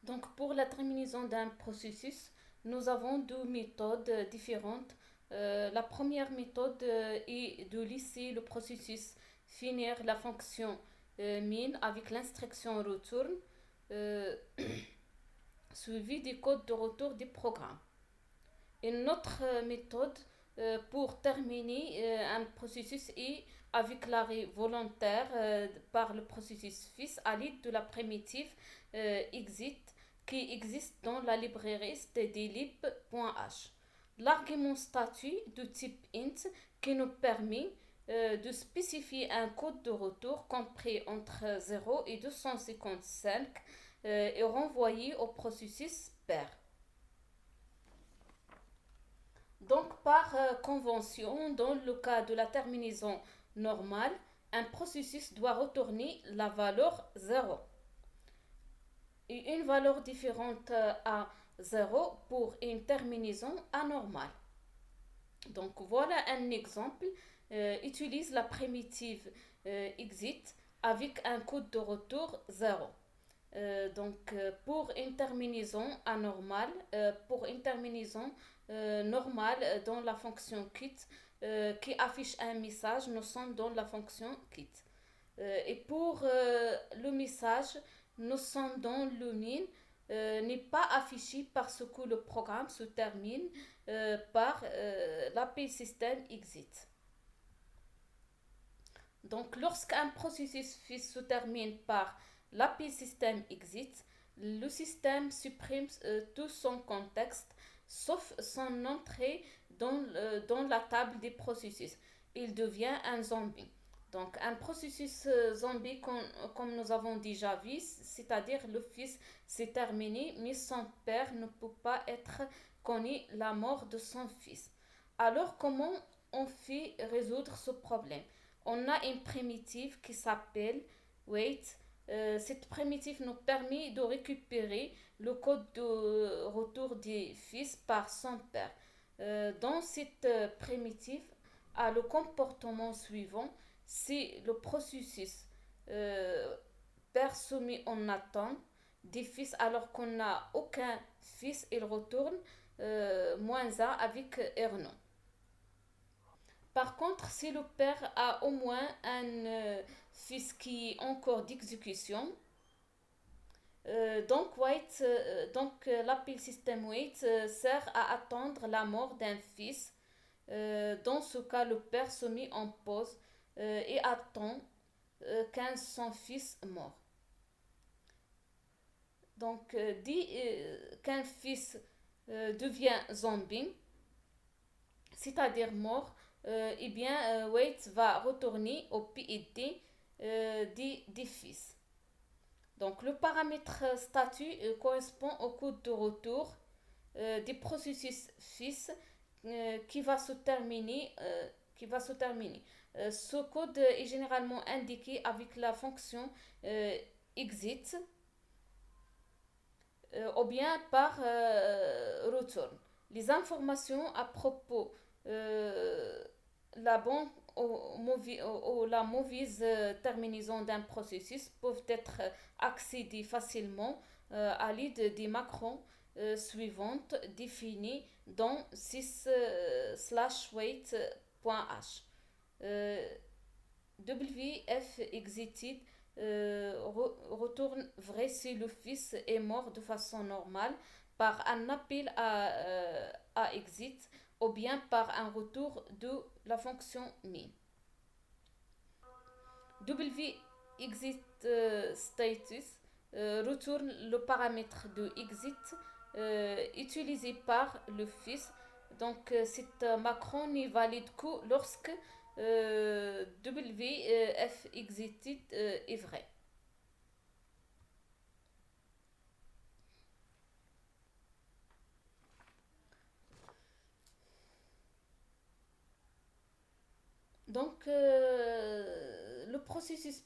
Donc, pour la terminaison d'un processus, nous avons deux méthodes différentes. La première méthode est de laisser le processus finir la fonction min avec l'instruction return euh, suivie des codes de retour du programme. Une autre méthode pour terminer un processus est avec l'arrêt volontaire par le processus fils à l'aide de la primitive exit qui existe dans la librairie stdlib.h. L'argument statut de type int qui nous permet de spécifier un code de retour compris entre 0 et 255 est renvoyé au processus pair. Donc, par convention, dans le cas de la terminaison normale, un processus doit retourner la valeur 0 et une valeur différente à 0 pour une terminaison anormale. Donc, voilà un exemple. Utilise la primitive exit avec un code de retour 0. Pour une terminaison anormale, pour une terminaison normale dans la fonction quit qui affiche un message, nous sommes dans la fonction quit. Et pour le message, nous sommes dans le min n'est pas affiché parce que le programme se termine par l'API system exit. Donc, lorsqu'un processus se termine par l'API system exit, le système supprime tout son contexte sauf son entrée dans la table des processus. Il devient un zombie. Donc, un processus zombie, comme nous avons déjà vu, c'est-à-dire le fils s'est terminé, mais son père ne peut pas être connu la mort de son fils. Alors, comment on fait résoudre ce problème? On a une primitive qui s'appelle wait. Cette primitive nous permet de récupérer le code de retour des fils par son père. Dans cette primitive, a le comportement suivant, si le processus père soumis en attente des fils alors qu'on n'a aucun fils, il retourne moins 1 avec R non. Par contre, si le père a au moins un fils qui est encore d'exécution, l'appeal system wait sert à attendre la mort d'un fils. Dans ce cas, le père se met en pause et attend qu'un son fils mort. Donc, dit qu'un fils devient zombie, c'est-à-dire mort, eh bien, wait va retourner au PID des fils. Donc, le paramètre statut correspond au code de retour des processus fils qui va se terminer. Ce code est généralement indiqué avec la fonction exit ou bien par return. Les informations à propos euh, la bonne ou la mauvaise terminaison d'un processus peuvent être accédées facilement à l'aide des macros suivantes définies dans 6/wait.h. WF exited retourne vrai si le fils est mort de façon normale par un appel à exit ou bien par un retour de la fonction min. WExit status retourne le paramètre de exit utilisé par le fils. Donc, cette macron n'est valide que lorsque WFExited est vrai. Donc, le processus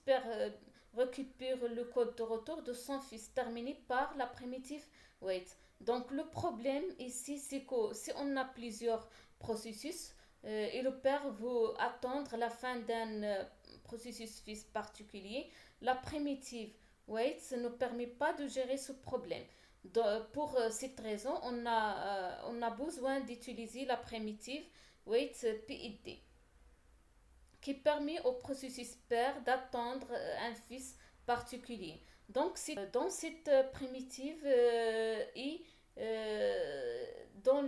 récupère le code de retour de son fils terminé par la primitive wait. Donc, le problème ici, c'est que si on a plusieurs processus et le père veut attendre la fin d'un processus fils particulier, la primitive wait ne permet pas de gérer ce problème. Pour cette raison, on a besoin d'utiliser la primitive waitPID qui permet au processus pair d'attendre un fils particulier. Donc, dans cette primitive et dans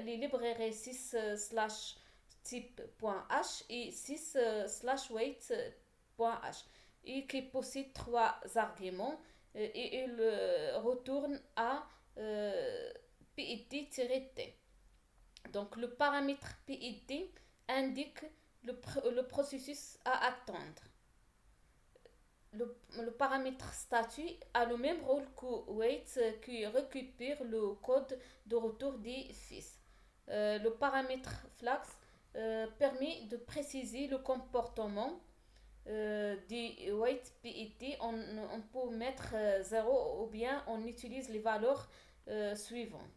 les librairies 6 slash type.h et 6 slash weight.h et qui possède trois arguments et il retourne à PID-T. Donc le paramètre PID indique le processus à attendre. Le paramètre statut a le même rôle que wait qui récupère le code de retour des fils. Le paramètre flags permet de préciser le comportement des wait PIT. On peut mettre 0 ou bien on utilise les valeurs suivantes.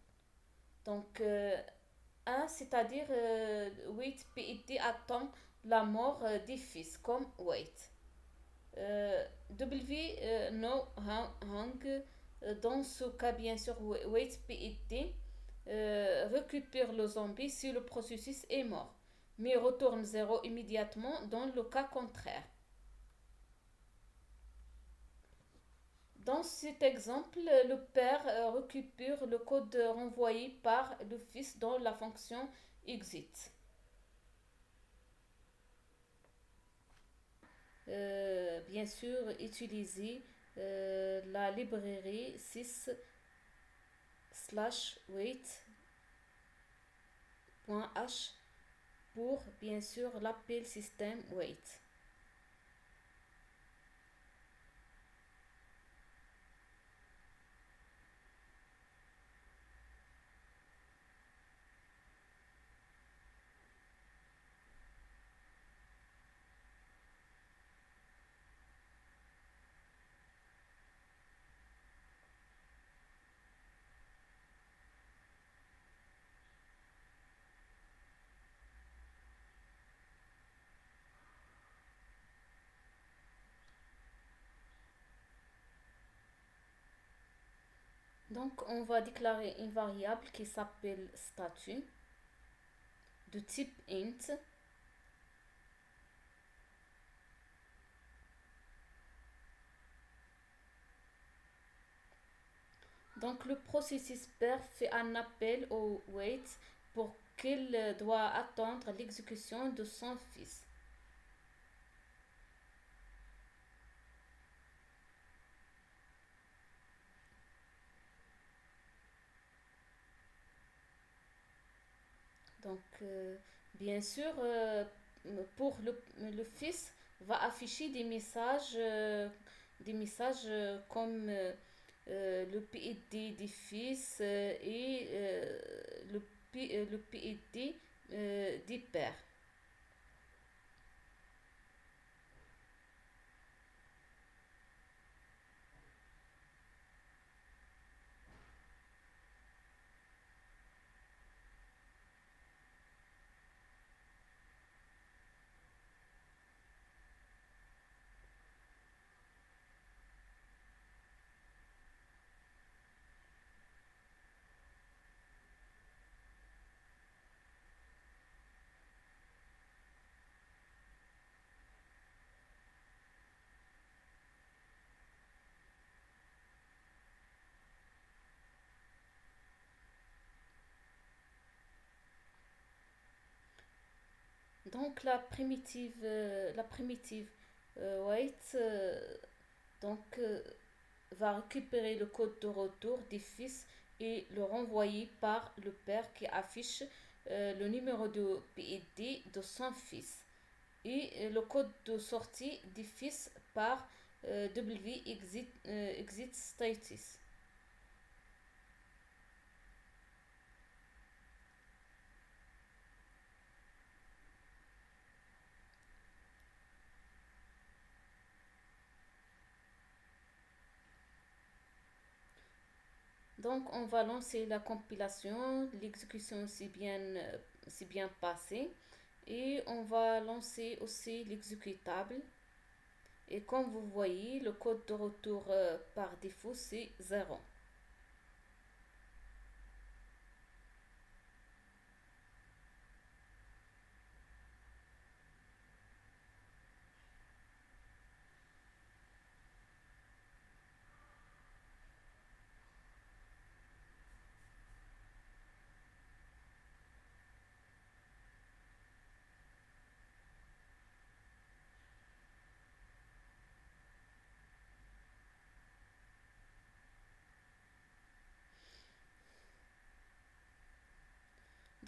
Donc 1, c'est-à-dire wait PIT attend la mort des fils comme wait. W no hang dans ce cas bien sûr wait PIT récupère le zombie si le processus est mort mais retourne 0 immédiatement dans le cas contraire. Dans cet exemple, le père récupère le code renvoyé par le fils dans la fonction exit. Bien sûr, utiliser la librairie 6 slash wait.h pour bien sûr l'appel système wait. Donc on va déclarer une variable qui s'appelle statut de type int. Donc le processus pair fait un appel au wait pour qu'il doit attendre l'exécution de son fils. Donc bien sûr pour le fils va afficher des messages comme le PID des fils et le PID des pères. Donc la primitive wait donc va récupérer le code de retour des fils et le renvoyer par le père qui affiche le numéro de PID de son fils et le code de sortie des fils par W exit status. Donc on va lancer la compilation, l'exécution s'est bien passée et on va lancer aussi l'exécutable. Et comme vous voyez, le code de retour par défaut c'est 0.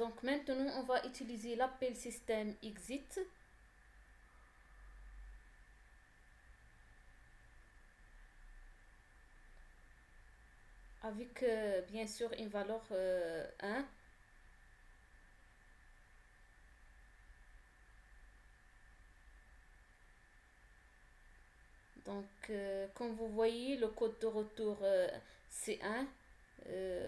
Donc maintenant, on va utiliser l'appel système exit avec bien sûr une valeur 1. Donc, comme vous voyez, le code de retour c'est 1.